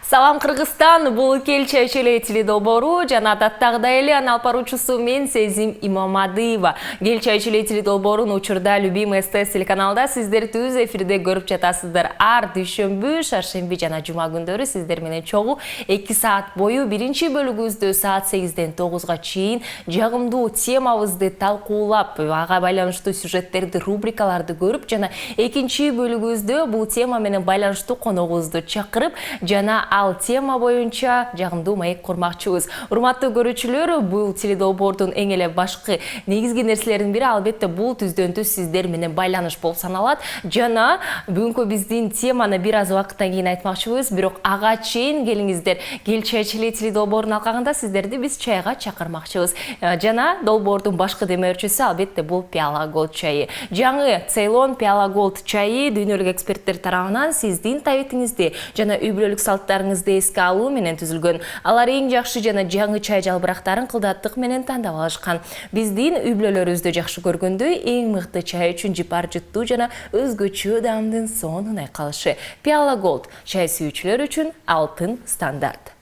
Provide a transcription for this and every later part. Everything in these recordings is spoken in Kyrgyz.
Салам Кыргызстан, бул кел чайчеле теледолбору жана адаттагыдай эле анын алып баруучусу мен Сезим Имамадыева. Кел чайчеле теледолборун учурда Любимый СТС телеканалда сиздер түз эфирде көрүп жатасыздар. Ар дүйшөмбү, шаршемби жана жума күндөрү сиздер менен чогуу 2 саат бою биринчи бөлүгүбүздө саат 8ден 9га чейин жагымдуу темабызды талкуулап, ага байланыштуу сюжеттерди, рубрикаларды көрүп жана экинчи бөлүгүбүздө бул тема менен байланыштуу коногубузду чакырып жана ал тема боюнча жагымдуу маек курмакчыбыз. Урматтуу көрүүчүлөр, бул теледолбордун эң эле башкы негизги нерселердин бири албетте бул түздөн түз сиздер менен байланыш болуп саналат. Жана бүгүнкү биздин теманы бир аз убакыттан кийин айтмакчыбыз, бирок ага чейин келиңиздер. Кел чайчеле теледолборунун алкагында сиздерди биз чайга чакырмакчыбыз. Жана долбоордун башкы демөөрчүсү албетте бул Пиала Голд чайы. Жаңы Ceylon Пиала Голд чайы дүйнөлүк эксперттер тарабынан сиздин табитиңизди жана үй бүлөлүк салттарыңызды эске алуу менен түзүлгөн. Алар эң жакшы жана жаңы чай жалбырактарын кылдаттык менен тандап алышкан. Биздин үй бүлөлөрүбүздө жакшы көргөндөй эң мыкты чай үчүн жыпар жыттуу жана өзгөчө даамдын сонун айкалышы. Пиала Голд чай сүйүүчүлөр үчүн алтын стандарт.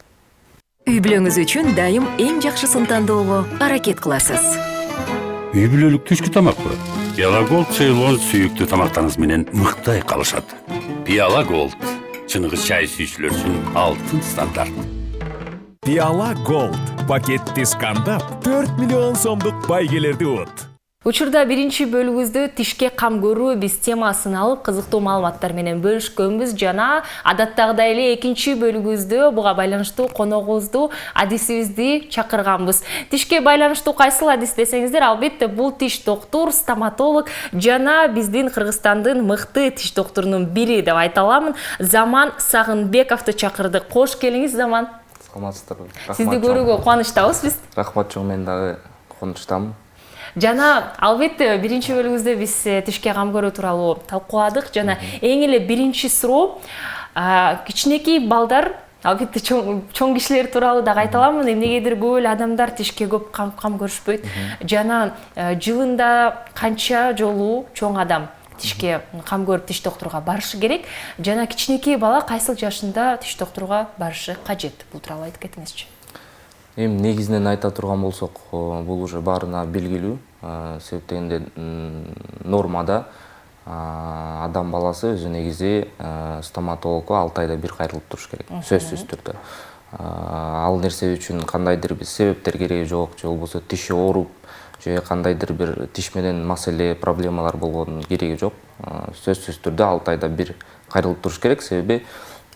Үй бүлөңүз үчүн дайым эң жакшысын тандоого аракет кыласыз. Үй бүлөлүк түшкү тамакпы? Пиала Голд Ceylon сүйүктүү тамактарыңыз менен мыкты айкалышат. Пиала Голд чыныгы чай сүйүүчүлөр үчүн алтын стандарт. Пиала Голд пакетти скандап 4 миллион сомдук байгелерди от. Учурда биринчи бөлүгүбүздө тишке кам көрүү биз темасын алып кызыктуу маалыматтар менен бөлүшкөнбүз жана адаттагыдай эле экинчи бөлүгүбүздө буга байланыштуу коногубузду, адисибизди чакырганбыз. Тишке байланыштуу кайсыл адис десеңиздер, албетте бул тиш доктур, стоматолог жана биздин Кыргызстандын мыкты тиш доктурунун бири деп айта аламын. Заман Сагынбековду чакырдык. Кош келиңиз, Заман. Саламатсыздарбы? Сизди көрүүгө кубанычтабыз биз. Рахмат чоң, мен дагы кубанычтамын. Жана албетте биринчи бөлүгүбүздө биз тишке кам көрүү тууралуу талкууладык жана эң эле биринчи суроо кичинекей балдар, албетте чоң кишилер тууралуу дагы айта аламын. Эмнегедир көп эле адамдар тишке көп кам көрүшпөйт. Жана жылында канча жолу чоң адам тишке кам көрүп тиш доктурга барышы керек жана кичинекей бала кайсыл жашында тиш доктурга барышы кажет? Бул тууралуу айтып кетиңизчи. Эми негизинен айта турган болсок, бул уже баарына белгилүү. Себеп дегенде нормада адам баласы өзү негизи стоматологко 6 айда бир кайрылып туруш керек, сөзсүз түрдө. Ал нерсе үчүн кандайдыр бир себептер кереги жок, же болбосо тиши ооруп, же кандайдыр бир тиш менен маселе, проблемалар болгонун кереги жок. Сөзсүз түрдө 6 айда бир кайрылып туруш керек, себеби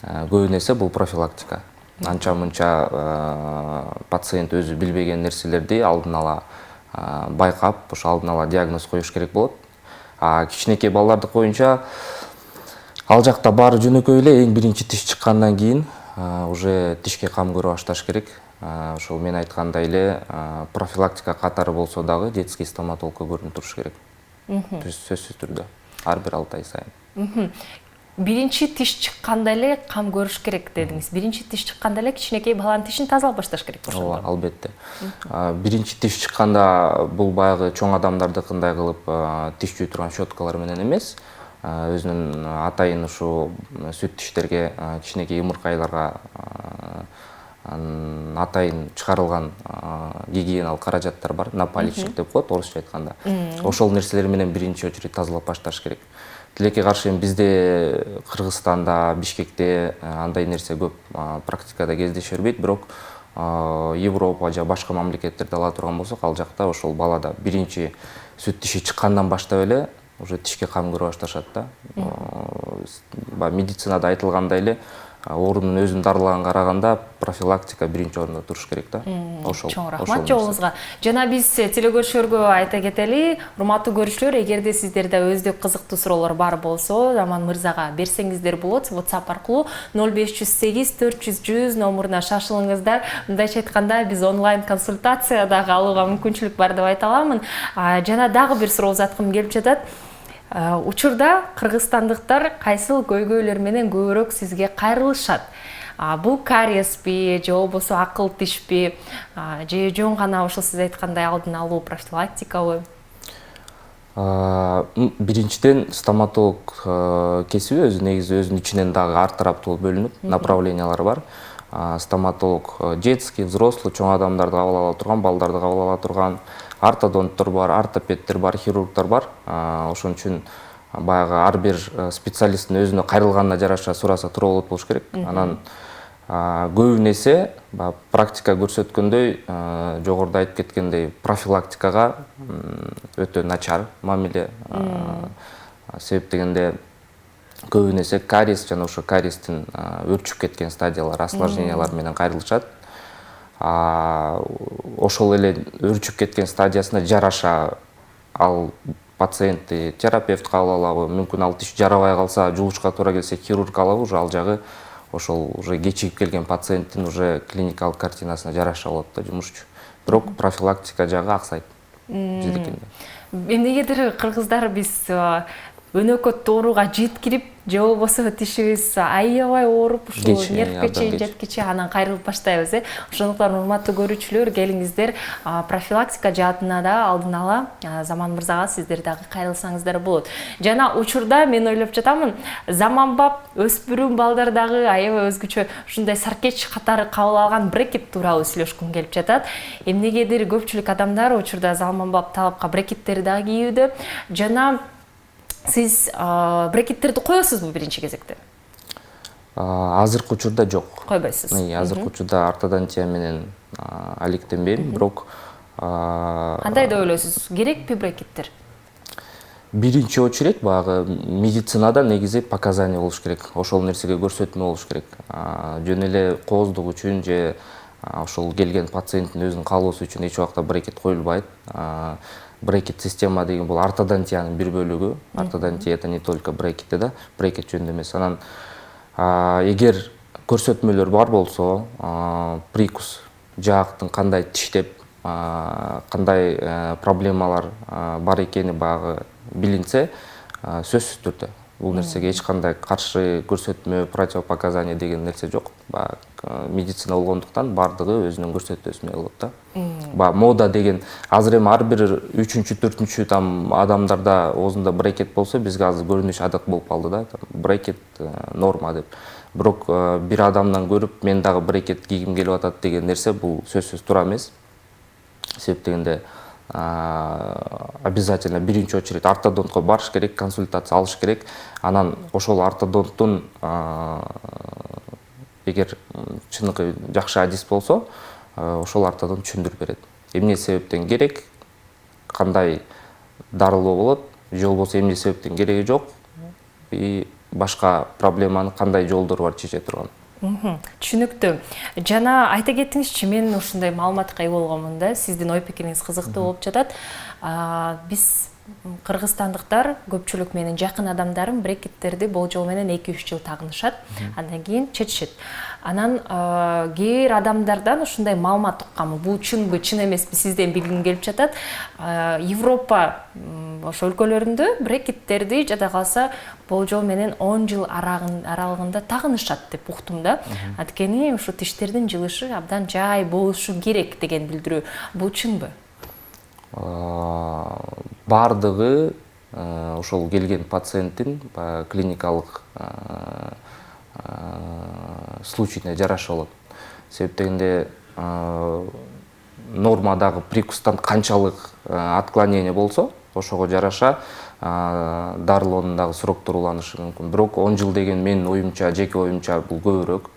көбүн эсе бул профилактика. Анча-мынча пациент өзү билбеген нерселерди алдын ала байкап, ошо алдын ала диагноз коюш керек болот. Кичинекей балдарды коюнча ал жакта баары жөнөкөй эле, эң биринчи тиш чыккандан кийин уже тишке кам көрө башташ керек. Ошол мен айткандай эле профилактика катары болсо дагы детский стоматологко көрүнүп туруш керек. Сөзсүз түрдө ар бир 6 ай сайын. Биринчи тиш чыкканда эле кам көрүш керек дедиңиз. Биринчи тиш чыкканда эле кичинекей баланын тишин тазалап башташ керек ошондо. Ооба, албетте. Биринчи тиш чыкканда бул баягы чоң адамдардыкындай кылып тиш жуй турган щеткалар менен эмес, өзүнүн атайын ушу сүт тиштерге, кичинекей ымыркайларга атайын чыгарылган гигиеналык каражаттар бар, напальчик деп коет орусча айтканда. Ошол нерселер менен биринчи очередь тазалап башташ керек. Тилекке каршы бизде Кыргызстанда, Бишкекте андай нерсе көп практикада кездеше бербейт, бирок Европа же башка мамлекеттерде ала турган болсок, ал жакта ошол балада биринчи сүт тиши чыккандан баштап эле уже тишке кам көрө башташат да. Медицинада айтылгандай эле оорунун өзүн дарылаганга караганда профилактика биринчи орунда туруш керек да. Чоң рахмат жообузга. Жана биз телекөрүүчүлөргө айта кетели, урматтуу көрүүчүлөр, эгерде сиздерде өздүк кызыктуу суроолор бар болсо, Заман мырзага берсеңиздер болот. WhatsApp аркылуу 0508 400 100 номуруна шашылыңыздар. Мындайча айтканда, биз онлайн консультация дагы алууга мүмкүнчүлүк бар деп айта аламын. Жана дагы бир суроо узаткым келип жатат. Учурда кыргызстандыктар кайсыл көйгөйлөр менен көбүрөөк сизге кайрылышат? Бул кариеспи, же болбосо акыл тишпи, же жөн гана ошол сиз айткандай алдын алуу профилактикабы? Биринчиден стоматолог кесиби өзү негизи өзүнүн ичинен дагы ар тараптуу бөлүнүп, направлениялар бар. Стоматолог детский, взрослый, чоң адамдарды кабыл ала турган, балдарды кабыл ала турган, ортодонттор бар, ортопедтер бар, хирургтар бар. Ошон үчүн баягы ар бир специалисттин өзүнө кайрылганына жараша сураса туура болуш керек. Анан көбүн эсе практика көрсөткөндөй, жогоруда айтып кеткендей, профилактикага өтө начар мамиле. Себеп дегенде көбүн эсе кариес жана ошо кариестин өрчүп кеткен стадиялар, осложнениялар менен кайрылышат. Ошол эле өрчүп кеткен стадиясына жараша ал пациентти терапевт кабыл алабы, мүмкүн ал тиш жарабай калса, жугушка туура келсе хирург алабы, уже ал жагы ошол уже кечигип келген пациенттин уже клиникалык картинасына жараша болот да жумушчу. Бирок профилактика жагы аксайт. Эмнегедир кыргыздар биз өнөкөт ооруга жеткирип, же болбосо тишибиз аябай ооруп, ушул нервге чейин жеткиче анан кайрылып баштайбыз. Ошондуктан урматтуу көрүүчүлөр, келиңиздер профилактика жаатына да алдын ала Заман мырзага сиздер дагы кайрылсаңыздар болот. Жана учурда мен ойлоп жатамын, заманбап өспүрүм балдар дагы аябай өзгөчө ушундай саркеч катары кабыл алган брекет тууралуу сүйлөшкүм келип жатат. Эмнегедир көпчүлүк адамдар учурда заманбап талапка брекеттерди дагы кийүүдө. Жана сиз брекеттерди коесузбу биринчи кезекте? Азыркы учурда жок. Койбойсуз. Азыркы учурда ортодонтия менен алектенбейм, бирок кандай деп ойлойсуз? Керекпи брекеттер? Биринчи очередь баягы медицинада негизи показания болуш керек. Ошол нерсеге көрсөтмө болуш керек. Жөн эле кооздук үчүн же ошол келген пациенттин өзүнүн каалоосу үчүн эч убакта брекет коюлбайт. Брекет система деген бул ортодонтиянын бир бөлүгү. Ортодонтия это не только брекети да, брекет жөнүндө эмес. Анан эгер көрсөтмөлөр бар болсо, прикус жаактын кандай тиштеп, кандай проблемалар бар экени баягы билинсе, сөзсүз түрдө бул нерсеге эч кандай каршы көрсөтмө, противопоказание деген нерсе жок. Медицина болгондуктан бардыгы өзүнүн көрсөтмөсү менен болот да. Мода деген азыр эми ар бир 3-4 там адамдарда оозунда брекет болсо, бизге азыр көрүнүш адат болуп калды да. Брекет норма деп. Бирок бир адамдан көрүп, мен дагы брекет кийгим келип атат деген нерсе бул сөзсүз туура эмес. Себеп дегенде обязательно биринчи очередь ортодонтко барыш керек, консультация алыш керек. Анан ошол ортодонттун эгер чыныгы жакшы адис болсо, ошол ортодонт түшүндүрүп берет. Эмне себептен керек, кандай дарылоо болот, же болбосо эмне себептен кереги жок, и башка проблеманы кандай жолдору бар чече турган. Түшүнүктүү. Жана айта кетиңизчи, мен ушундай маалыматка ээ болгонмун да, сиздин ой пикириңиз кызыктуу болуп жатат. Биз кыргызстандыктар көпчүлүк менин жакын адамдарым брекеттерди болжол менен 2-3 жыл тагынышат, андан кийин чечишет. Анан кээ адамдардан ушундай маалымат уккам, бул чынбы, чын эмеспи, сизден билгим келип жатат. Европа ошо өлкөлөрүндө брекеттерди жада калса болжол менен 10 жыл аралыгында тагынышат деп уктум да. Анткени ушу тиштердин жылышы абдан жай болушу керек деген билдирүү. Бул чынбы? Бардыгы ошол келген пациенттин клиникалык случайына жараша болот. Себеп дегенде нормадагы прикустан канчалык отклонение болсо, ошого жараша дарылоонун дагы сроктору уланышы мүмкүн. Бирок 10 жыл деген менин оюмча, жеке оюмча бул көбүрөөк.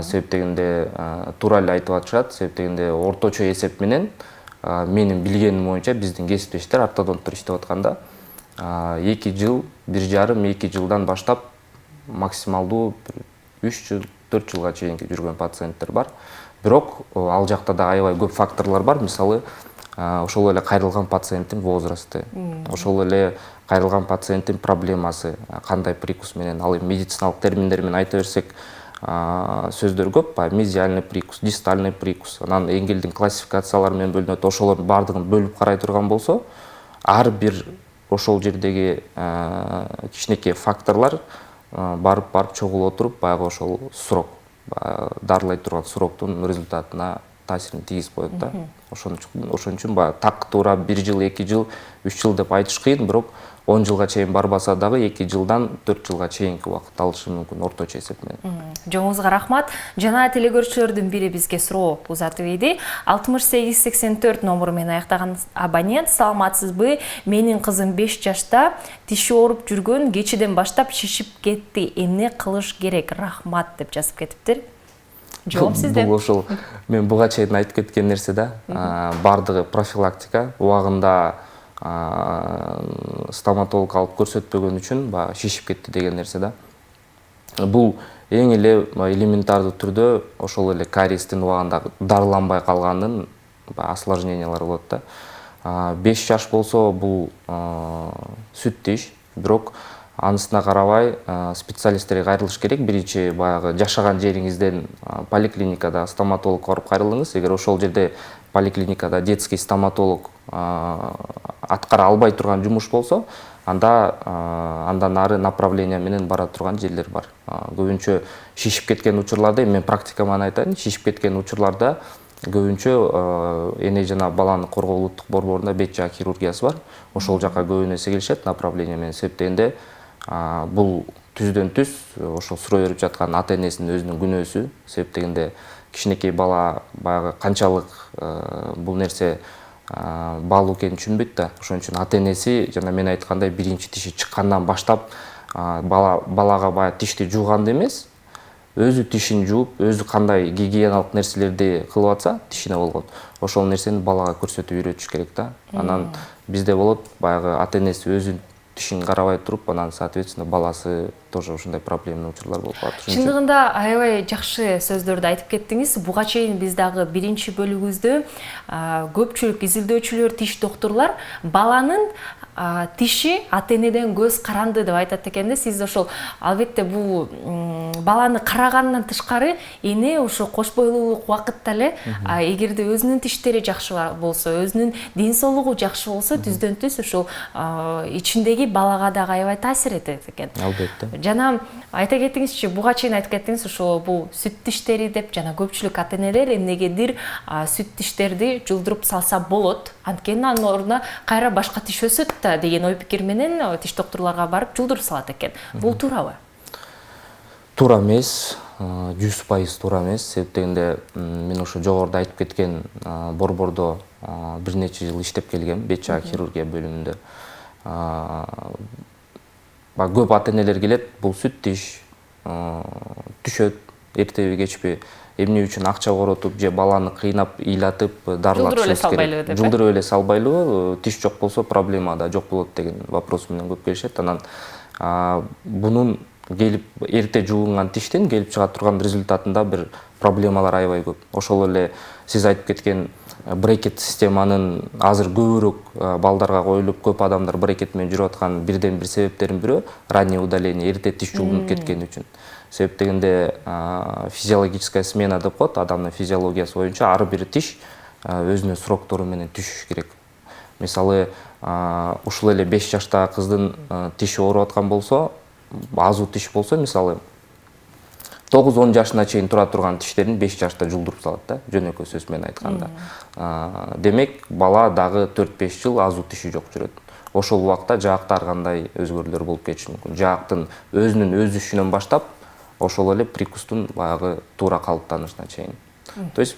Себеп дегенде туура эле айтып атышат. Себеп дегенде орточо эсеп менен менин билгеним боюнча биздин кесиптештер ортодонттор иштеп атканда 2 жыл, 1,5-2 жылдан баштап максималдуу 3 жыл, 4 жылга чейин жүргөн пациенттер бар. Бирок ал жакта да аябай көп факторлор бар. Мисалы, ошол эле кайрылган пациенттин возрасты, ошол эле кайрылган пациенттин проблемасы, кандай прикус менен, ал медициналык терминдер менен айта берсек, сөздөр көп, мезиальный прикус, дистальный прикус, анан эңгелдин классификациялары менен бөлүнөт. Ошолордун бардыгын бөлүп карай турган болсо, ар бир ошол жердеги кичинекей факторлор барып чогулуп отуруп, баягы ошол срок, дарылай турган сроктун результатына таасирин тийгизип коет да. Ошон үчүн баягы так туура 1 жыл, 2 жыл, 3 жыл деп айтыш кыйын, бирок 10 жылга чейин барбаса дагы 2 жылдан 4 жылга чейинки убакыт алышы мүмкүн ордочо эсеп менен. Жоңузга рахмат. Жана телегөрчүлөрдүн бири бизге суроо узатып эди. 6884 номуру менен аяктаган абонент: саламатсызбы? Менин кызым 5 жашта, тиши ооруп жүргөн, кечеден баштап шишип кетти. Эмне кылыш керек? Рахмат деп жазып кетиптир. Жооп сизде. Бул ошол мен буга чейин айтып кеткен нерсе да. Бардыгы профилактика, убагында стоматолог алып көрсөтпөгөн үчүн баягы шишип кетти деген нерсе да. Бул эң эле элементардуу түрдө ошол эле кариестин убагында дарыланбай калганын осложнениялары болот да. 5 жаш болсо бул сүт тиш, бирок анысына карабай специалисттерге кайрылыш керек. Биринчи баягы жашаган жериңизден поликлиникада стоматолог барып кайрылыңыз. Эгер ошол жерде поликлиникада детский стоматолог аткара албай турган жумуш болсо, андан нары направление менен бара турган жерлер бар. Көбүнчө шишип кеткен учурларда, мен практикаман айтайын, шишип кеткен учурларда көбүнчө эне жана баланы коргоо улуттук борборунда бет жаа хирургиясы бар. Ошол жака көбүн эсе келишет направление менен эсептегенде. Бул түздөн түз ошол суроо берип жаткан ата энесинин өзүнүн күнөөсү. Себептегенде кичинекей бала баягы канчалык бул нерсе баалуу экенин түшүнбөйт да. Ошон үчүн ата энеси жана мен айткандай биринчи тиши чыккандан баштап балага баягы тишти жууганды эмес, өзү тишин жууп, өзү кандай гигиеналык нерселерди кылып атса тишине болгон, ошол нерсени балага көрсөтүп үйрөтүш керек да. Анан бизде болот баягы ата энеси өзүнүн тишин карабай туруп, анан соответственно баласы тоже ушундай проблемный учурлар болуп калат. Чындыгында аябай жакшы сөздөрдү айтып кеттиңиз. Буга чейин биз дагы биринчи бөлүгүбүздө көпчүлүк изилдөөчүлөр, тиш доктурлар баланын тиши ата энеден көз каранды деп айтат экен да. Сиз ошол албетте бул баланы карагандан тышкары эне ошо кош бойлуулук убакытта эле эгерде өзүнүн тиштери жакшы болсо, өзүнүн ден соолугу жакшы болсо, түздөн түз ошол ичиндеги балага дагы аябай таасир этет экен. Албетте. Жана айта кетиңизчи, буга чейин айтып кеттиңиз, ошо бул сүт тиштери деп, жана көпчүлүк ата энелер эмнегедир сүт тиштерди жулдуруп салса болот, анткени анын ордуна кайра башка тиш өсөт да деген ой пикир менен тиш доктурларга барып жулдуруп салат экен. Бул туурабы? Туура эмес, 100% туура эмес. Себептегенде мен ошо жогоруда айтып кеткен борбордо бир нече жыл иштеп келгем, бет жаа хирургия бөлүмүндө. Көп ата энелер келет, бул сүт тиш түшөт, эртеби кечпи, эмне үчүн акча коротуп же баланы кыйнап, ыйлатып, дарылатышыбыз керек. Жулдуруп эле салбайлыбы, тиш жок болсо проблема да жок болот деген вопрос менен көп келишет. Анан бунун келип эрте жуулунган тиштин келип чыга турган результатында бир проблемалар аябай көп. Ошол эле сиз айтып кеткен брекет системанын азыр көбүрөөк балдарга коюлуп, көп адамдар брекет менен жүрүп аткан бирден бир себептердин бири раннее удаление, эрте тиш жуулунуп кеткен үчүн. Себептегенде физиологическая смена деп коет, адамдын физиологиясы боюнча ар бир тиш өзүнүн сроктору менен түшүш керек. Мисалы, ушул эле 5 жаштагы кыздын тиши ооруп аткан болсо, азуу тиш болсо, мисалы 9-10 жашына чейин тура турган тиштерин 5 жашта жулдуруп салат да, жөнөкөй сөз менен айтканда. Демек, бала дагы 4-5 жыл азуу тиши жок жүрөт. Ошол убакта жаакта ар кандай өзгөрүүлөр болуп кетиши мүмкүн. Жаактын өзүнүн өсүшүнөн баштап, ошол эле прикустун баягы туура калыптанышына чейин. То есть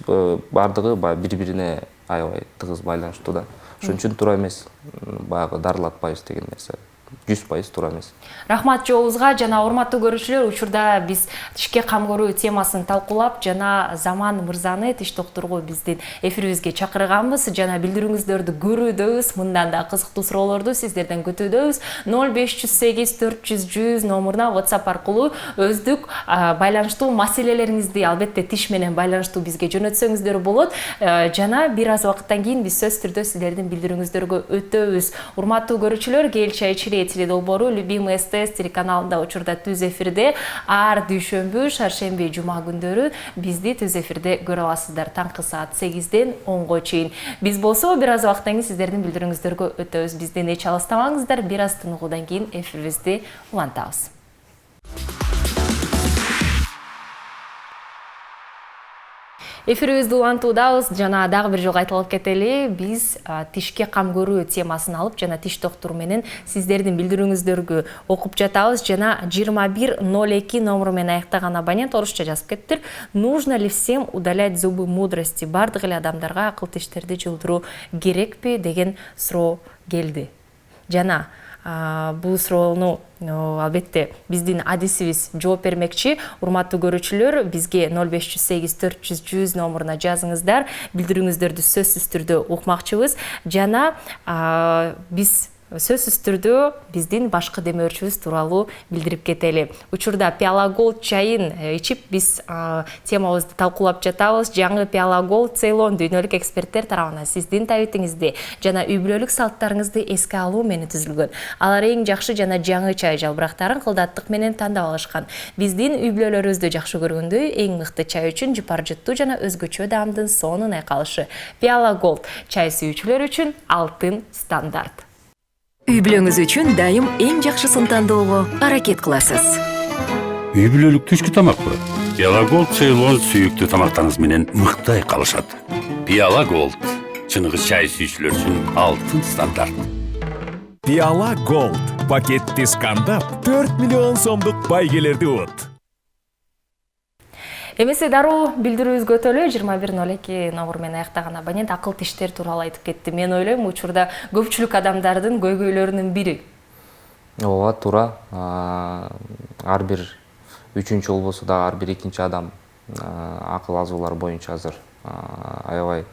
бардыгы бири-бирине аябай тыгыз байланыштуу да. Ошон үчүн туура эмес, баягы дарылатпайбыз деген нерсе. 100% туура эмес. Рахмат жообузга. Жана урматтуу көрүүчүлөр, учурда биз тишке кам көрүү темасын талкуулап, жана Заман мырзаны, тиш доктургу биздин эфирибизге чакырганбыз. Жана билдирүүңүздөрдү көрүүдөбүз. Мындан да кызыктуу суроолорду сиздерден күтүүдөбүз. 0508 400 100 номуруна WhatsApp аркылуу өздүк байланыштуу маселелериңизди, албетте тиш менен байланыштуу бизге жөнөтсөңүздөр болот. Жана бир аз убакыттан кийин биз сөз түрдө сиздердин билдирүүңүздөргө өтөбүз. Урматтуу көрүүчүлөр, Кел теледолбору Любимый СТС телеканалында учурда түз эфирде ар дүйшөмбү, шаршемби, жума күндөрү бизди түз эфирде көрө аласыздар. Таңкы саат 8-ден 10-го чейин. Биз болсо бир аз убакыттан кийин сиздердин билдирүүңүздөргө өтөбүз. Бизден эч алыстабаңыздар. Бир аз тыныгуудан кийин эфирибизди улантабыз. Эфирибизди улантуудабыз. Жана дагы бир жолу айтылып кетели, биз тишке кам көрүү темасын алып жана тиш доктуру менен сиздердин билдирүүңүздөргө окуп жатабыз. Жана 2102 номеру менен аяктаган абонент орусча жазып кеттир. Нужно ли всем удалять зубы мудрости? Бардык эле адамдарга акыл тиштерди жылдыруу керекпи деген суроо келди. Жана бул суроону албетте биздин адисибиз жооп бермекчи. Урматтуу көрүүчүлөр, бизге 0508 400 100 номуруна жазыңыздар. Билдирүүңүздөрдү сөзсүз түрдө укмакчыбыз. Жана биз сөзсүз түрдө биздин башкы демөөрчүбүз тууралуу билдирип кетели. Учурда Пиала Голд чайын ичип биз темабызды талкуулап жатабыз. Жаңы Пиала Голд Ceylon дүйнөлүк эксперттер тарабынан сиздин табитиңизди жана үй бүлөлүк салттарыңызды эске алуу менен түзүлгөн. Алар эң жакшы жана жаңы чай жалбырактарын кылдаттык менен тандап алышкан. Биздин үй бүлөлөрүбүздү жакшы көргөндөй эң мыкты чай үчүн жыпар жыттуу жана өзгөчө даамдын сонун айкалышы. Пиала Голд чай сүйүүчүлөр үчүн алтын стандарт. Үй бүлөңүз үчүн дайым эң жакшысын тандоого аракет кыласыз. Үй бүлөлүк түшкү тамакпы? Пиала Голд Ceylon сүйүктүү тамактарыңыз менен мыкты айкалышат. Пиала Голд чыныгы чай сүйүүчүлөр үчүн алтын стандарт. Пиала Голд пакетти скандап 4 миллион сомдук байгелерди от. Эмесе дароо билдирүүбүзгө өтөлү. 2102 номер менен аяктаган абонент акыл тиштер тууралуу айтып кетти. Мен ойлойм, учурда көпчүлүк адамдардын көйгөйлөрүнүн бири. Ооба, туура. Ар бир үчүнчү болбосо да ар бир экинчи адам акыл азуулар боюнча азыр аябай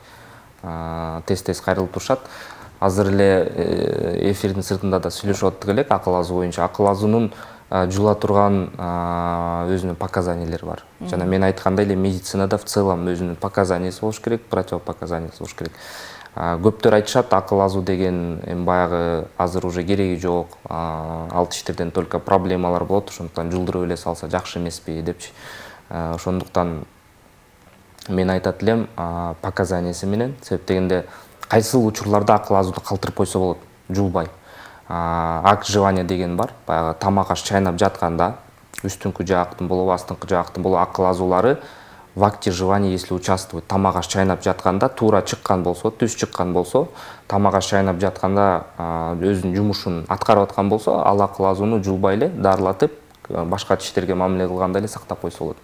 тез кайрылып турушат. Азыр эле эфирдин сыртында да сүйлөшүп аттык элек акыл азуу боюнча. Акыл азуунун жула турган өзүнүн показаниялери бар. Жана мен айткандай эле медицинада в целом өзүнүн показаниясы болуш керек, противопоказаниясы болуш керек. Көптөр айтышат, акыл азуу деген баягы азыр уже кереги жок, ал тиштерден только проблемалар болот, ошондуктан жулдуруп эле салса жакшы эмеспи депчи. Ошондуктан мен айтат элем показаниясы менен, себеп дегенде кайсыл учурларда акыл азууду калтырып койсо болот, жулбай. Акжевание деген бар. Баягы тамак аш чайнап жатканда үстүңкү жаактын болобу, астыңкы жаактын болобу акыл азуулары в акте жевания, если участвует, тамак аш чайнап жатканда туура чыккан болсо, түз чыккан болсо, тамак аш чайнап жатканда өзүнүн жумушун аткарып аткан болсо, ал акыл азууну жулбай эле дарылатып, башка тиштерге мамиле кылгандай эле сактап койсо болот.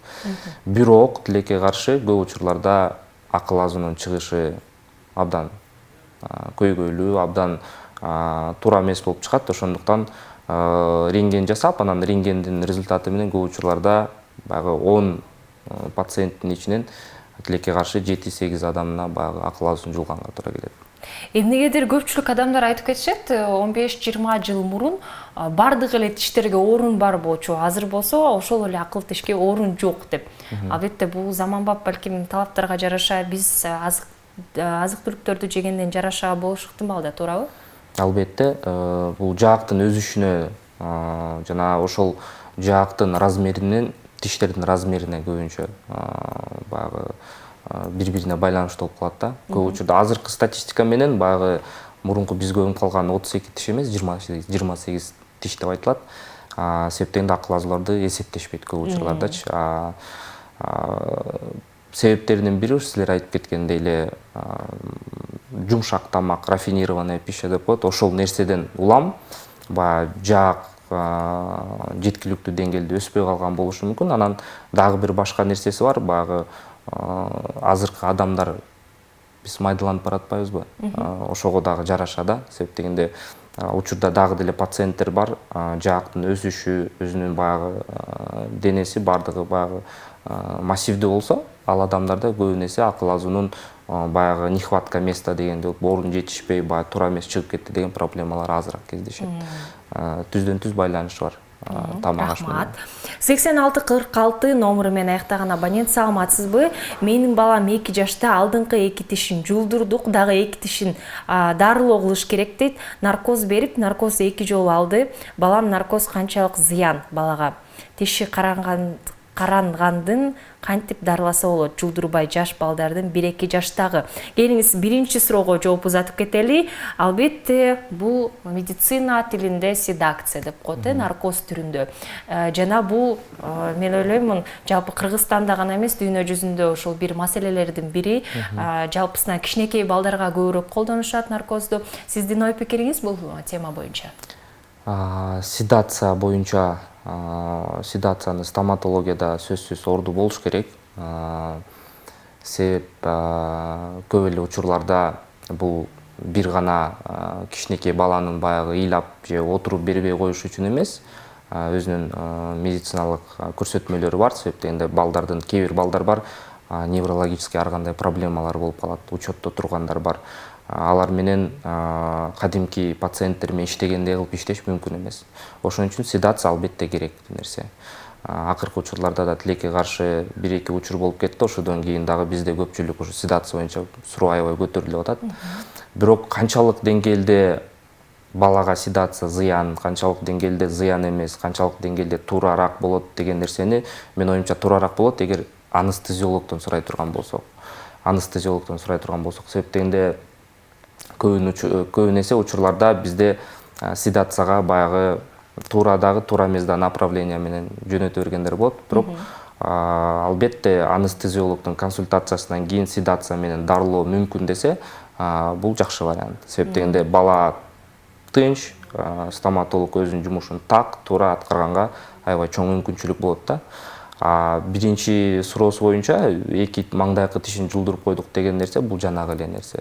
Бирок тилекке каршы көп учурларда акыл азуунун чыгышы абдан көйгөйлүү, абдан туура эмес болуп чыгат. Ошондуктан рентген жасап, анан рентгендин результаты менен көп учурларда баягы 10 пациенттин ичинен тилекке каршы 7-8 адамына баягы акыл азуусун жулганга туура келет. Эмнегедир көпчүлүк адамдар айтып кетишет, 15-20 жыл мурун бардык эле тиштерге орун бар болчу, азыр болсо ошол эле акыл тишке орун жок деп. Албетте бул заманбап балким талаптарга жараша биз азык-түлүктөрдү жегенден жараша болуш ыктымал да, туурабы? Албетте, бул жаактын өсүшүнө жана ошол жаактын размеринен, тиштердин размерине көбүнчө баягы бири-бирине байланыштуу болуп калат да. Көп учурда азыркы статистика менен баягы мурунку биз көрүнүп калган 32 тиш эмес, 28 тиш деп айтылат. Себеп дегенде акыл азууларды эсептешпейт көп учурлардачы. Себептеринин бири силер айтып кеткендей эле жумшак тамак, рафинированная пища деп коет. Ошол нерседен улам баягы жаак жеткиликтүү деңгээлде өспөй калган болушу мүмкүн. Анан дагы бир башка нерсеси бар, баягы азыркы адамдар биз майдаланып баратпайбызбы? Ошого дагы жараша да. Себеп дегенде учурда дагы деле пациенттер бар, жаактын өсүшү, өзүнүн баягы денеси бардыгы баягы массивдүү болсо, ал адамдарда көбүнесе акыл азуунун баягы нехватка места дегенде орун жетишпей, баягы туура эмес чыгып кетти деген проблемалар азыраак кездешет. Түздөн түз байланыш бар. Тамак аш менен. 8646 номеру менен аяктаган абонент, саламатсызбы? Менин балам 2 жашта, алдыңкы 2 тишин жулдурдук, дагы 2 тишин дарылоо кылыш керек дейт. Наркоз берип, наркоз 2 жолу алды. Балам, наркоз канчалык зыян балага? Тиши карангандын кантип дарыласа болот? Жулдурбай жаш балдардын 1-2 жаштагы. Келиңиз биринчи суроого жооп узатып кетели. Албетте бул медицина тилинде седакция деп коет, наркоз түрүндө. Жана бул мен ойлоймун, жалпы Кыргызстанда гана эмес, дүйнө жүзүндө ошол бир маселелердин бири. Жалпысынан кичинекей балдарга көбүрөөк колдонушат наркозду. Сиздин ой пикириңиз бул тема боюнча? Седация боюнча, седацияны стоматологияда сөзсүз орду болуш керек. Себеп көп эле учурларда бул бир гана кичинекей баланын баягы ыйлап же отуруп бербей коюш үчүн эмес, өзүнүн медициналык көрсөтмөлөрү бар. Себеп дегенде кээ бир балдар бар, неврологический ар кандай проблемалар болуп калат, учетто тургандар бар. Алар менен кадимки пациенттер менен иштегендей кылып иштеш мүмкүн эмес. Ошон үчүн седация албетте керек нерсе. Акыркы учурларда да тилекке каршы 1-2 учур болуп кетти. Ошодон кийин дагы бизде көпчүлүк ушу седация боюнча суроо аябай көтөрүлүп атат. Бирок канчалык деңгээлде балага седация зыян, канчалык деңгээлде зыян эмес, канчалык деңгээлде туурараак болот деген нерсени мен оюмча туурараак болот эгер анестезиологдон сурай турган болсок. Себеп дегенде көбүнесе учурларда бизде седацияга баягы туура эмес направление менен жөнөтө бергендер болот. Бирок албетте анестезиологдун консультациясынан кийин седация менен дарылоо мүмкүн десе, бул жакшы вариант. Себеп дегенде бала тынч, стоматолог өзүнүн жумушун туура аткарганга аябай чоң мүмкүнчүлүк болот да. Биринчи суроосу боюнча эки маңдайкы тишин жулдуруп койдук деген нерсе бул жанагы эле нерсе.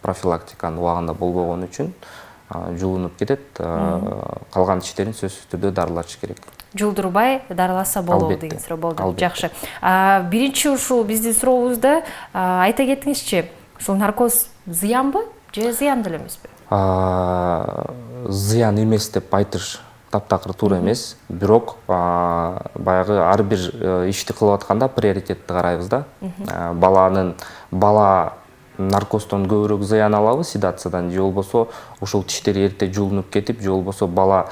Профилактиканын убагында болбогон үчүн жулунуп кетет. Калган тиштерин сөзсүз түрдө дарылаш керек. Жулдурбай дарыласа болобу деген суроо болду. Жакшы. Биринчи ушул биздин сурообузда айта кетиңизчи, ушул наркоз зыянбы же зыян деле эмеспи? Зыян эмес деп айтыш таптакыр туура эмес. Бирок баягы ар бир ишти кылып атканда приоритетти карайбыз да. Бала наркоздон көбүрөөк зыян алабы седациядан, же болбосо ушул тиштери эрте жулунуп кетип, же болбосо бала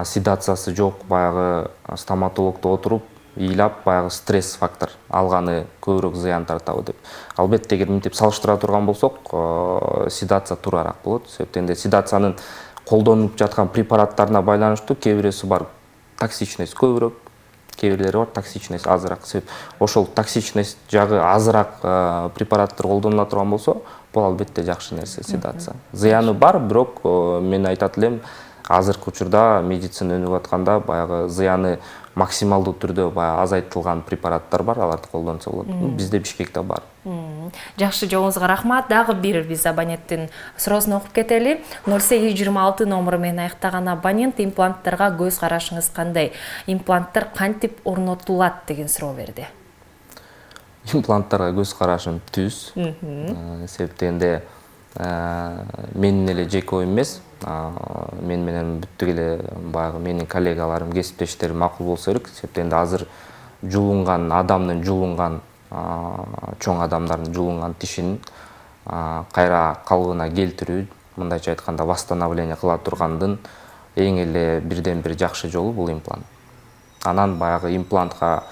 седациясы жок, баягы стоматологдо отуруп ыйлап, баягы стресс фактор алганы көбүрөөк зыян тартабы деп. Албетте эгер мынтип салыштыра турган болсок, седация туурараак болот. Себеп дегенде седациянын колдонуп жаткан препараттарына байланыштуу кээ бирөөсү бар токсичность көбүрөөк, кээ бирлери бар токсичность азыраак. Себеп ошол токсичность жагы азыраак препараттар колдонула турган болсо, бул албетте жакшы нерсе седация. Зыяны бар, бирок мен айтат элем, азыркы учурда медицина өнүгүп атканда баягы зыяны максималдуу түрдө баягы азайтылган препараттар бар, аларды колдонсо болот. Бизде Бишкекте бар. Жакшы, жообуңузга рахмат. Дагы бир биз абоненттин суроосун окуп кетели. 0826 номеру менен аяктаган абонент, импланттарга көз карашыңыз кандай? Импланттар кантип орнотулат деген суроо берди. Импланттарга көз карашым түз. Себеп дегенде менин эле жеке оюм эмес, мен менен бүттүк эле баягы менин коллегаларым, кесиптештерим макул болсо керек. Себеп дегенде азыр чоң адамдардын жулунган тишин кайра калыбына келтирүү, мындайча айтканда восстановление кыла тургандын эң эле бирден бир жакшы жолу бул имплант. Анан баягы имплантка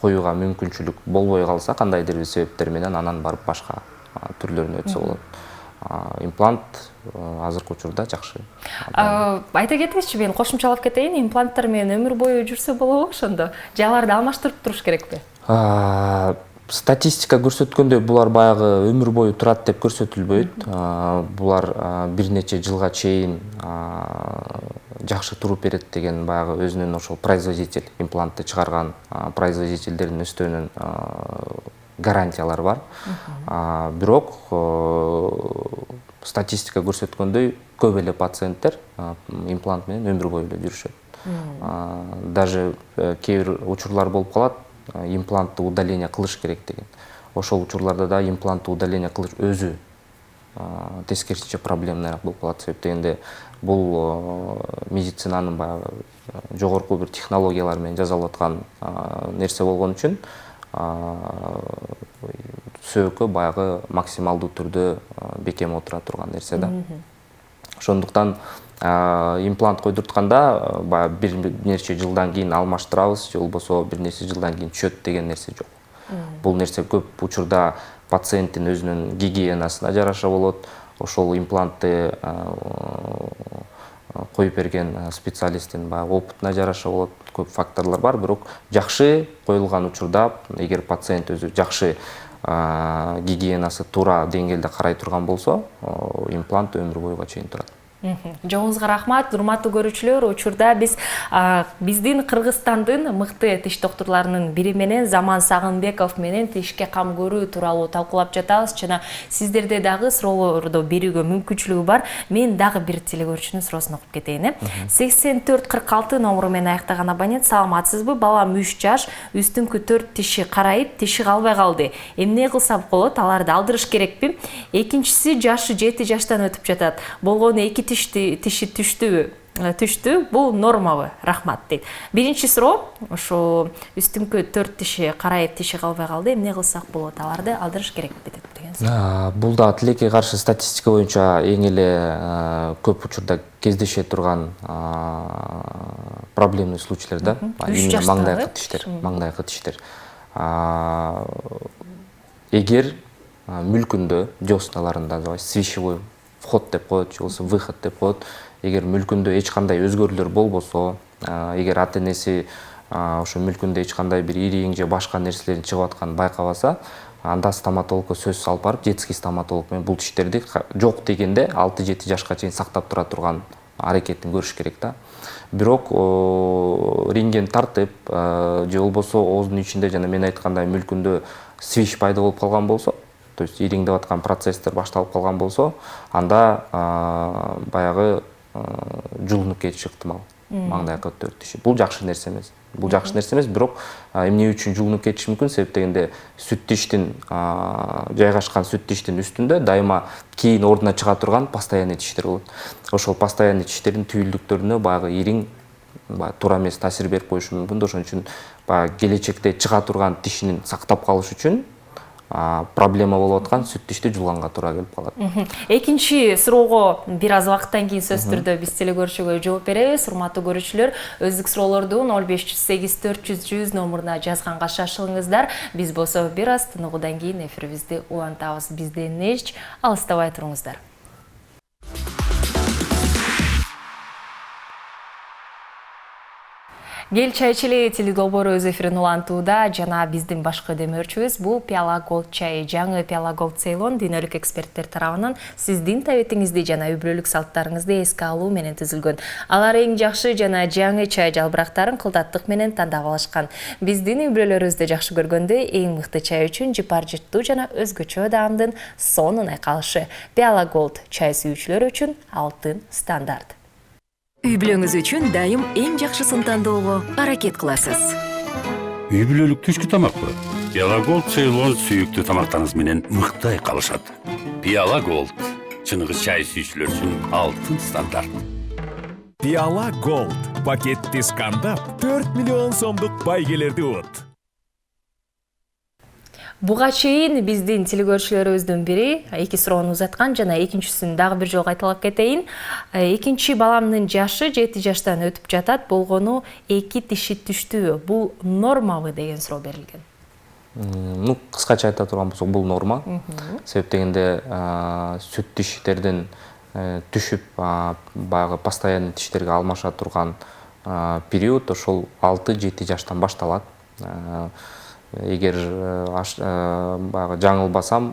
коюуга мүмкүнчүлүк болбой калса, кандайдыр бир себептер менен анан барып башка түрлөрүнө өтсө болот. Имплант азыркы учурда жакшы. Айта кетиңизчи, мен кошумчалап кетейин, импланттар менен өмүр бою жүрсө болобу ошондо? Же аларды алмаштырып туруш керекпи? Статистика көрсөткөндөй булар баягы өмүр бою турат деп көрсөтүлбөйт. Булар бир нече жылга чейин жакшы туруп берет деген баягы өзүнүн ошол производитель, имплантты чыгарган производительдердин үстүнөн гарантиялар бар. Бирок статистика көрсөткөндөй көп эле пациенттер имплант менен өмүр бою эле жүрүшөт. Даже кээ бир учурлар болуп калат, имплантты удаление кылыш керек деген. Ошол учурларда да имплантты удаление кылыш өзү тескерисинче проблемалыраак болуп калат. Себеп дегенде бул медицинанын баягы жогорку бир технологиялар менен жасалып аткан нерсе болгон үчүн сөөгкө баягы максималдуу түрдө бекем отура турган нерсе да. Ошондуктан имплант койдуртканда баягы бир нече жылдан кийин алмаштырабыз, же болбосо бир нече жылдан кийин чөт деген нерсе жок. Бул нерсе көп учурда пациенттин өзүнүн гигиенасына жараша болот. Ошол имплантты коюп берген специалисттин баягы опытына жараша болот. Көп факторлор бар, бирок жакшы коюлган учурда, эгер пациент өзү жакшы гигиенасы туура деңгээлде карай турган болсо, имплант өмүр бойга чейин турат. Жоңузга рахмат, урматтуу көрүүчүлөр. Учурда биздин Кыргызстандын мыкты тиш доктурларынын бири менен Заман Сагынбеков менен тишке кам көрүү тууралуу талкуулап жатабыз. Жана сиздерде дагы суроолорду берүүгө мүмкүнчүлүгү бар. Мен дагы бир телекөрүүчүнүн суроосун окуп кетейин. 8446 номуру менен аяктаган абонент: саламатсызбы? Балам 3 жаш, үстүңкү 4 тиши карайып, тиши калбай калды. Эмне кылсам болот? Аларды алдырыш керекпи? Экинчиси, жашы 7 жаштан өтүп жатат. Болгону 2 тиши түштү, бул нормабы? Рахмат дейт. Биринчи суроо, ошо үстүңкү 4 тиши карайып, тиши калбай калды. Эмне кылсак болот? Аларды алдырыш керекпи деген суроо. Бул да тилекке каршы статистика боюнча эң эле көп учурда кездеше турган проблемный случайлар да. Именно маңдайкы тиштер. Эгер мүлкүндө, дёсналарында свищевой вход деп коет, же болбосо выход деп коет. Эгер мүлкүндө эч кандай өзгөрүүлөр болбосо, эгер ата-энеси ошо мүлкүндө эч кандай бир ириң же башка нерселердин чыгып атканын байкабаса, анда стоматологко сөз алып барып, детский стоматолог менен бул тиштерди жок дегенде 6-7 жашка чейин сактап тура турган аракетин көрүш керек да. Бирок рентген тартып, же болбосо оозунун ичинде жана мен айткандай мүлкүндө свищ пайда болуп калган болсо, то есть ириңдеп аткан процесстер башталып калган болсо, анда баягы жулунуп кетиши ыктымал. Маңдайкы 4 тиши. Бул жакшы нерсе эмес. Бул жакшы нерсе эмес, бирок эмне үчүн жулунуп кетиши мүмкүн? Себеп дегенде сүт тиштин жайгашкан сүт тиштин үстүндө дайыма кийин ордуна чыга турган постоянный тиштер болот. Ошол постоянный тиштердин түйүлдүктөрүнө баягы ириң туура эмес таасир берип коюшу мүмкүн. Ошон үчүн баягы келечекте чыга турган тишинин сактап калыш үчүн проблема болуп аткан сүт тишти жулганга туура келип калат. Экинчи суроого бир аз убакыттан кийин сөзсүз түрдө биз телекөрүүчүгө жооп беребиз. Урматтуу көрүүчүлөр, өздүк суроолорду 0508 400 100 номуруна жазганга шашылыңыздар. Биз болсо бир аз тыныгуудан кийин эфирибизди улантабыз. Бизден эч алыстабай туруңуздар. Гел чай чили тили долбоору өз эфирин улантууда, жана биздин башкы демөөрчүбүз бул Пиала Голд чайы. Жаңы Пиала Голд Ceylon дүйнөлүк эксперттер тарабынан сиздин табитиңизди жана үй бүлөлүк салттарыңызды эске алуу менен түзүлгөн. Алар эң жакшы жана жаңы чай жалбырактарын кылдаттык менен тандап алышкан. Биздин үй бүлөлөрүбүздү жакшы көргөндө эң мыкты чай үчүн жыпар жыттуу жана өзгөчө даамдын сонун айкалышы. Пиала Голд чай сүйүүчүлөр үчүн алтын стандарт. Үй бүлөңүз үчүн дайым эң жакшысын тандоого аракет кыласыз. Үй бүлөлүк түшкү тамакпы? Пиала Голд Ceylon сүйүктүү тамактарыңыз менен мыкты айкалышат. Пиала Голд чыныгы чай сүйүүчүлөр үчүн алтын стандарт. Пиала Голд пакетти скандап 4 миллион сомдук байгелерди от. Буга чейин биздин телекөрүүчүлөрүбүздүн бири эки суроону узаткан, жана экинчисин дагы бир жолу кайталап кетейин. Экинчи баламдын жашы 7 жаштан өтүп жатат, болгону 2 тиши түштүбү? Бул нормабы деген суроо берилген. Кыскача айта турган болсок, бул норма. Себеп дегенде сүт тиштердин түшүп баягы постоянный тиштерге алмаша турган период ошол 6-7 жаштан башталат. Эгер жаңылбасам,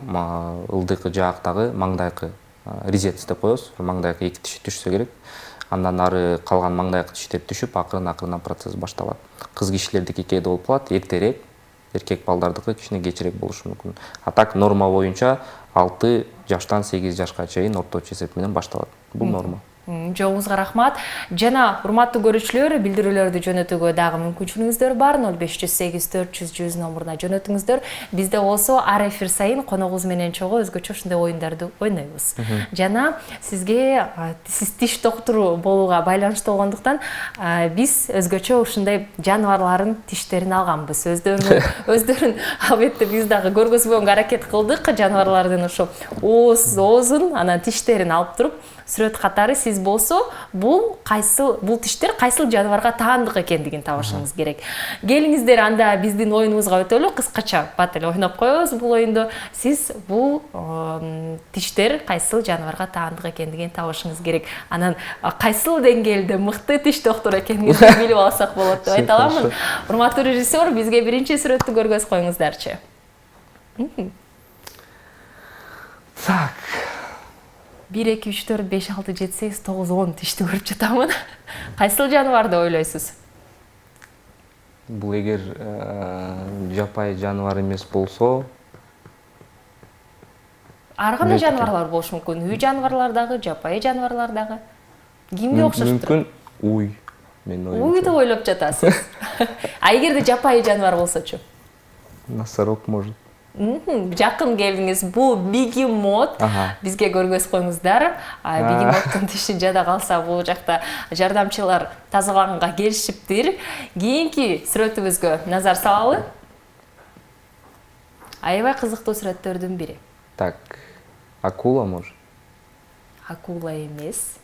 ылдыйкы жаактагы маңдайкы резец деп коебуз. Маңдайкы 2 тиши түшсө керек. Андан ары калган маңдайкы тиштер түшүп, акырын процесс башталат. Кыз кишилердики кээде болуп калат, эртерээк, эркек балдардыкы кичине кечирээк болушу мүмкүн. А так норма боюнча 6 жаштан 8 жашка чейин орточо эсеп менен башталат. Бул норма. Жоңузга рахмат. Жана урматтуу көрүүчүлөр, билдирүүлөрдү жөнөтүүгө дагы мүмкүнчүлүгүңүздөр бар. 0508 400 100 номуруна жөнөтүңүздөр. Бизде болсо ар эфир сайын коногубуз менен чогуу өзгөчө ушундай оюндарды ойнойбуз. Жана сизге сиз тиш доктуру болууга байланыштуу болгондуктан биз өзгөчө ушундай жаныбарлардын тиштерин алганбыз. Өздөрүн албетте биз дагы көргөзбөгөнгө аракет кылдык. Жаныбарлардын ошо оозун, анан тиштерин алып туруп сүрөт катары сиз болсо бул тиштер кайсыл жаныбарга таандык экендигин табышыңыз керек. Келиңиздер, анда биздин оюнубузга өтөлү, кыскача бат эле ойноп коебуз бул оюнду. Сиз бул тиштер кайсыл жаныбарга таандык экендигин табышыңыз керек. Анан кайсыл деңгээлде мыкты тиш доктуру экениңизди билип алсак болот деп айта аламын. Урматтуу режиссер, бизге биринчи сүрөттү көргөз коюңуздарчы. Так. 1, 2, 3, 4, 5, 6, 7, 8, 9, 10 тишти көрүп жатамын. Кайсыл жаныбар деп ойлойсуз? Бул эгер жапайы жаныбар эмес болсо, Ар кандай жаныбарлар болушу мүмкүн? Үй жаныбарлар дагы, жапайы жаныбарлар дагы. Кимге окшош турат? мүмкүн уй. Мен Уй деп ойлоп жатасыз. А эгерде жапайы жаныбар болсочу? Носорог может. Жакын келдиңиз. Бул бегемот. Бизге көргөз коюңуздар. Бегемоттун тиши жада калса бул жакта жардамчылар тазалаганга келишиптир. Кийинки сүрөтүбүзгө назар салалы. Аябай кызыктуу сүрөттөрдүн бири. Так. Акула может. Акула эмес.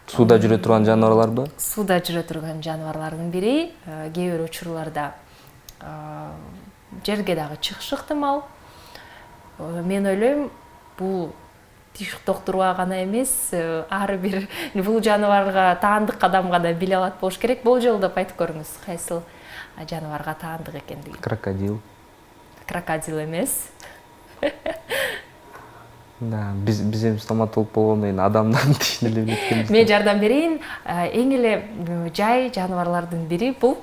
Суда жүрө турган жаныбарларбы? Суда жүрө турган жаныбарлардын бири. Кээ бир учурларда жерге дагы чыгышы ыктымал. Мен ойлойм, бул тиш доктурга гана эмес, ар бир бул жаныбарга таандык адамга да биле алат болуш керек. Болжол деп айтып көрүңүз, кайсыл жаныбарга таандык экендигин. Крокодил. Крокодил эмес. Да, биз эми стоматолог болгондон кийин адамдардын тишин эле билет экенбиз. Мен жардам берейин. Эң эле жай жаныбарлардын бири бул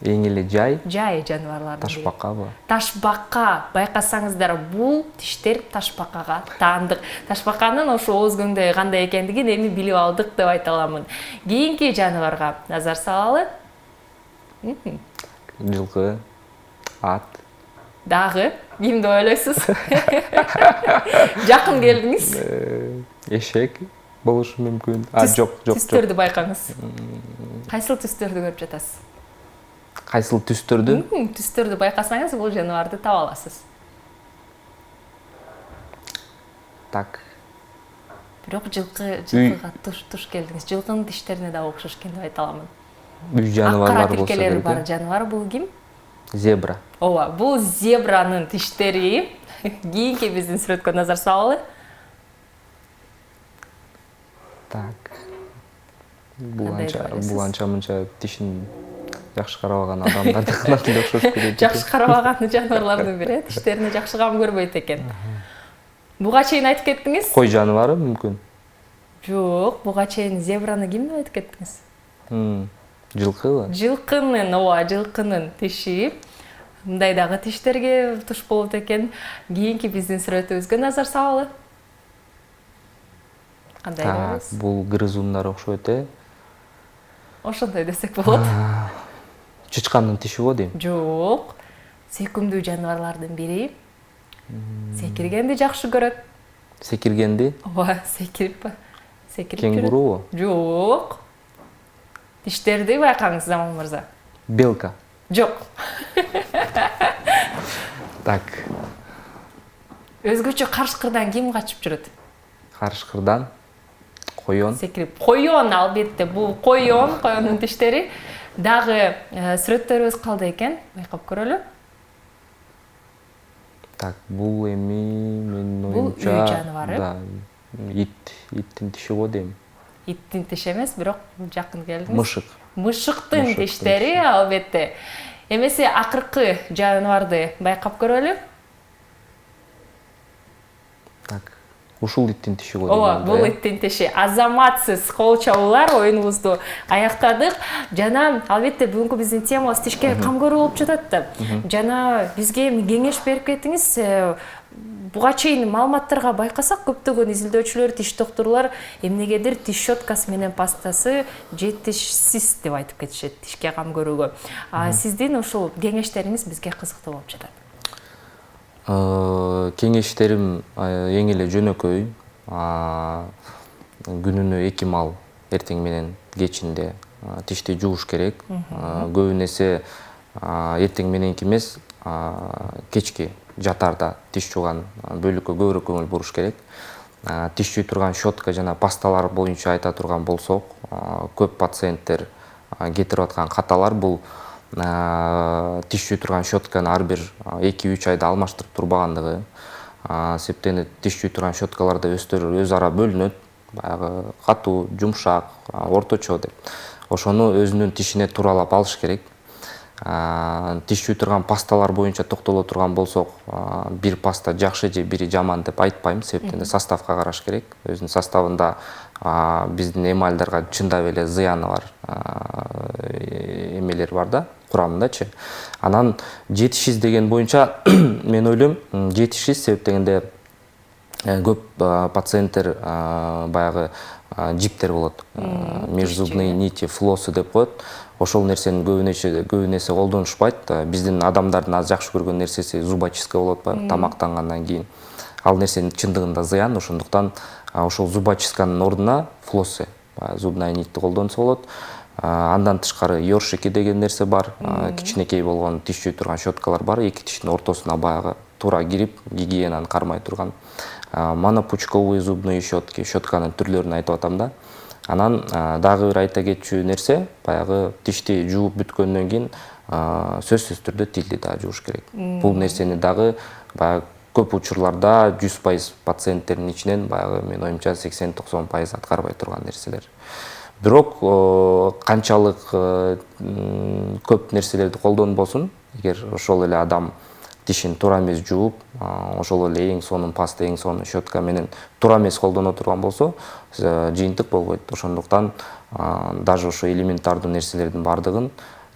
Эң эле жай жаныбарлардын бири. ташбакабы? Ташбака. Байкасаңыздар, бул тиштер ташбакага таандык. Ташбаканын ошо ооз көңдөй кандай экендигин эми билип алдык деп айта аламын. Кийинки жаныбарга назар салалы. Жылкы, ат. Дагы кимди ойлойсуз? Жакын келдиңиз. Эшек болушу мүмкүн. Жок. Түстөрдү байкаңыз. Кайсыл түстөрдү көрүп жатасыз? Кайсыл түстөрдү? Түстөрдү байкасаңыз, бул жаныбарды таба аласыз. Так. Бирок жылкыга туш келдиңиз. Жылкынын тиштерине да окшош экен деп айта аламын. Үй жаныбарлары болсо тилкелери керек. бар жаныбар бул ким? Зебра. Ооба, бул зебранын тиштери. Кийинки биздин сүрөткө назар салалы. Так. Бул анча мынча тишин жакшы карабаган адамдарды гана деле окшош көрөт. Жакшы карабаган жаныбарлардын бири, тиштерине жакшы кам көрбөйт экен. Буга чейин айтып кеттиңиз? Кой жаныбары мүмкүн. Жок, буга чейин зебраны ким деп айтып кеттиңиз? Жылкыбы? Жылкынын тиши. Мындай дагы тиштерге туш болот экен. Кийинки биздин сүрөтүбүзгө назар салалы. Кандай көрөсүз? Бул грызундар окшойт, Ошондой десек болот. Чычкандын тиши го дейм. Жок. Секүмдүү жаныбарлардын бири. Секиргенди жакшы көрөт. Секиргенди? Ооба, секирип жүрөт. Кенгурубу? Жок. Тиштерди байкаңыз, Заман мырза. Белка. Жок. Так. Өзгөчө карышкырдан ким качып жүрөт? Карышкырдан койон. Секирип. Койон, албетте, бул койондун тиштери. Дагы сүрөттөрүбүз калды экен, байкап көрөлү. Так, бул эми менин Бул үй оюмча, жаныбары. да, иттин тиши го дейм. Иттин тиши эмес, бирок жакын келдиңиз. Мышык. Мышыктын тиштери, албетте. Эмесе акыркы жаныбарды байкап көрөлү. Так, ушул иттин тиши го дейм. Ооба, бул иттин тиши. Азаматсыз кол чабуулар оюнубузду аяктадык. Жана албетте бүгүнкү биздин темабыз тишке кам көрүү болуп жатат да. Жана бизге кеңеш берип кеттиңиз. Буга чейин маалыматтарга байкасак, көптөгөн изилдөөчүлөр, тиш доктурлар эмнегедир тиш щеткасы менен пастасы жетишсиз деп айтып кетишет тишке кам көрүүгө. Сиздин ушул кеңештериңиз бизге кызыктуу болуп жатат. Кеңештерим эң эле жөнөкөй. Күнүнө 2 маал эртең менен кечинде тишти жууш керек. Көбүн эсе эртең мененки эмес, кечки жатарда тиш жууган бөлүккө көбүрөөк көңүл буруш керек. тиш жуй турган щетка жана пасталар боюнча айта турган болсок, көп пациенттер кетирип аткан каталар бул тиш жуй турган щетканы ар бир 2-3 айда алмаштырып турбагандыгы. Себептен тиш жуй турган щеткаларда өз ара бөлүнөт, баягы катуу, жумшак, орточо деп. Ошону өзүнүн тишине тууралап алыш керек. Тиш жуй турган пасталар боюнча токтоло турган болсок, бир паста жакшы же бири жаман деп айтпайм, себептен составка караш керек. Өзүнүн составында биздин эмальдарга чындап эле зыяны бар эмелер бар да, курамындачы. Анан жетишиз деген боюнча мен ойлойм, жетишиз себептегенде көп пациенттер баягы жиптер болот, межзубные нити, флоссы деп коет. Ошол нерсени көбүнесе колдонушпайт. Биздин адамдардын аз жакшы көргөн нерсеси зубочистка болот баягы тамактангандан кийин. Ал нерсенин чындыгында зыян, ошондуктан ошол зубочистканын ордуна флоссы, зубная нитти колдонсо болот. Андан тышкары ёршики деген нерсе бар, кичинекей болгон тиш жуй турган щеткалар бар, эки тиштин ортосуна баягы туура кирип, гигиенаны кармай турган. Монопучковые зубные щетки, щетканын түрлөрүн айтып атам да. Анан дагы бир айта кетчү нерсе, баягы тишти жууп бүткөндөн кийин сөзсүз түрдө тилди да жууш керек. Бул нерсени дагы баягы көп учурларда 100% пациенттердин ичинен баягы мен оюмча 80-90% аткарбай турган нерселер. Бирок канчалык көп нерселерди колдонбосун, эгер ошол эле адам тишин туура эмес жууп, ошол эле эң сонун паста, эң сонун щетка менен туура эмес колдоно турган болсо, жыйынтык болбойт. Ошондуктан даже ошо элементардуу нерселердин бардыгын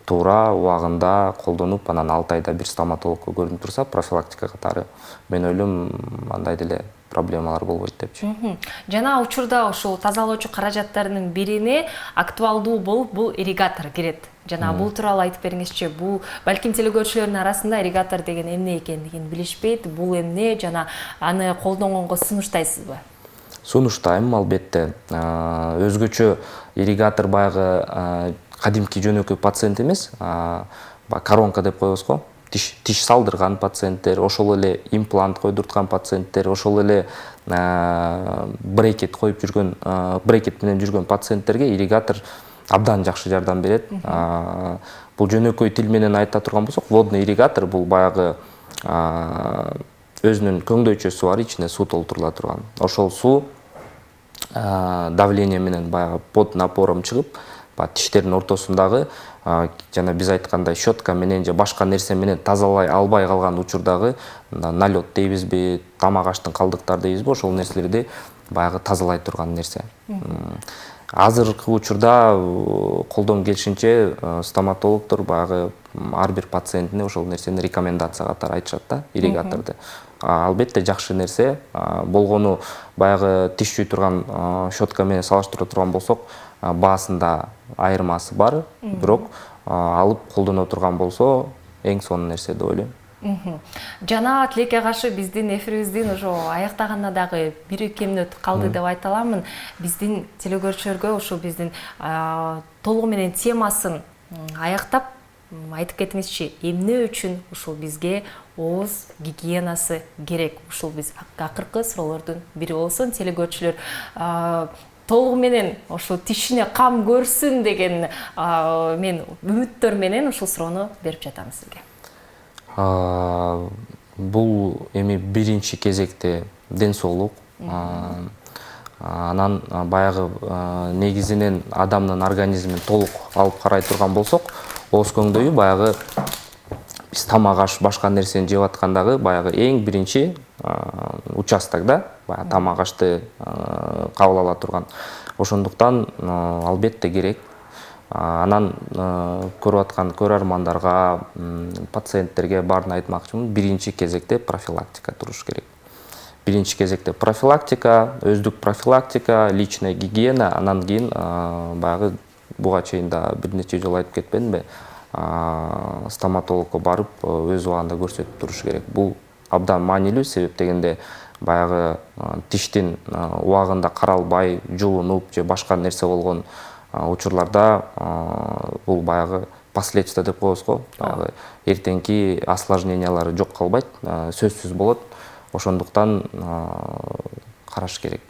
туура убагында колдонуп, анан 6 айда бир стоматологко көрүнүп турса, профилактика катары, мен ойлойм, андай деле проблемалар болбойт депчи. Жана учурда ошол тазалоочу каражаттардын бирине актуалдуу болуп бул ирригатор кирет. Жана бул тууралуу айтып бериңизчи. Бул балким телекөрүүчүлөрдүн арасында ирригатор деген эмне экендигин билишпейт. Бул эмне жана аны колдонгонго сунуштайсызбы? Сунуштайм, албетте. Өзгөчө ирригатор баягы кадимки жөнөкөй пациент эмес, коронка деп коебуз го. Тиш салдырган пациенттер, ошол эле имплант койдурткан пациенттер, ошол эле брекет коюп жүргөн, брекет менен жүргөн пациенттерге ирригатор абдан жакшы жардам берет. Бул жөнөкөй тил менен айта турган болсок, водный ирригатор бул баягы өзүнүн көңдөйчөсү бар, ичине суу толтурула турган. Ошол суу давление менен баягы под напором чыгып, тиштердин ортосундагы жана биз айткандай щетка менен же башка нерсе менен тазалай албай калган учурдагы налет дейбизби, тамак аштын калдыктары дейбизби, ошол нерселерди баягы тазалай турган нерсе. Азыркы учурда колдон келишинче стоматологдор баягы ар бир пациентине ошол нерсени рекомендация катары айтышат да, ирригаторду. Албетте жакшы нерсе, болгону баягы тиш жуй турган щетка менен салыштыра турган болсок, баасында айырмасы бар, бирок алып колдоно турган болсо эң сонун нерсе деп ойлойм. Жана тилекке каршы биздин эфирибиздин ошо аяктаганына дагы 1-2 мүнөт калды деп айта аламын. Биздин телекөрүүчүлөргө ошо биздин толугу менен темасын аяктап айтып кетиңизчи, эмне үчүн ушул бизге ооз гигиенасы керек? Ушул биз акыркы суроолордун бири болсун. Телекөрүүчүлөр толугу менен ошо тишине кам көрсүн деген мен үмүттөр менен ушул суроону берип жатам сизге. Бул эми биринчи кезекте ден соолук. Анан баягы негизинен адамдын организмин толук алып карай турган болсок, ооз көңдөйү баягы биз тамак аш башка нерсени жеп аткандагы баягы эң биринчи участок да, баягы тамак ашты кабыл ала турган. Ошондуктан албетте керек. Анан көрүп аткан көрөрмандарга, пациенттерге баарын айтмакчымын, биринчи кезекте профилактика туруш керек. Биринчи кезекте профилактика, өздүк профилактика, личная гигиена, анан кийин баягы буга чейин да бир нече жолу айтып кетпедимби, стоматологко барып өз убагында көрсөтүп туруш керек. Бул абдан маанилүү, себептегенде баягы тиштин убагында каралбай, жуунуп же башка нерсе болгон учурларда бул баягы последствия деп коебуз го, баягы эртеңки осложнениялары жок калбайт, сөзсүз болот. Ошондуктан караш керек.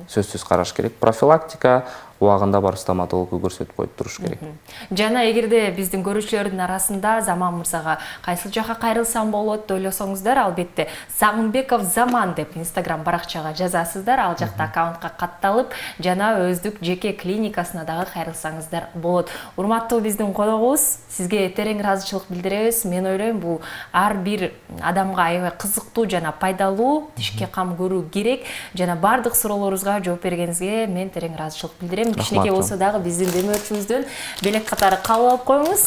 Сөзсүз караш керек. Профилактика убагында барып стоматологко көрсөтүп коюп туруш керек. Жана эгерде биздин көрүүчүлөрдүн арасында Заман мырзага кайсыл жака кайрылсам болот деп ойлосоңуздар, албетте Сагынбеков Заман деп Instagram баракчага жазасыздар. Ал жакта аккаунтка катталып, жана өздүк жеке клиникасына дагы кайрылсаңыздар болот. Урматтуу биздин коногубуз, сизге терең ыраазычылык билдиребиз. Мен ойлойм, бул ар бир адамга аябай кызыктуу жана пайдалуу, тишке кам көрүү керек. Жана бардык суроолорубузга жооп бергениңизге мен терең ыраазычылык билдирем. Кичинекей болсо дагы биздин демөөрчүбүздөн белек катары кабыл алып коюңуз.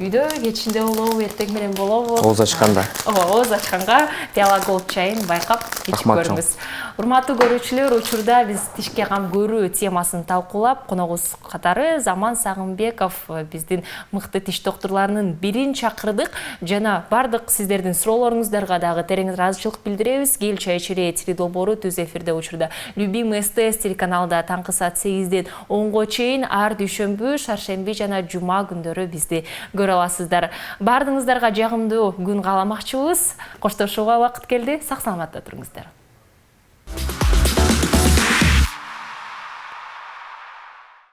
Үйдө кечинде болобу, эртең менен болобу? Ооз ачканда. Ооз ачканга Пиала Голд чайын байкап ичип көрүңүз. Урматтуу көрүүчүлөр, учурда биз тишке кам көрүү темасын талкуулап, коногубуз катары Заман Сагынбеков, биздин мыкты тиш доктурларынын бирин чакырдык. Жана бардык сиздердин суроолоруңуздарга дагы терең ыраазычылык билдиребиз. Кел чай içili теледолбоору түз эфирде учурда Любимый СТС телеканалда таңкы саат 8ден 10го чейин ар дүйшөмбү, шаршемби жана жума күндөрү бизди көрө аласыздар. Бардыгыңыздарга жагымдуу күн кааламакчыбыз. Коштошууга убакыт келди. Сак саламатта туруңуздар.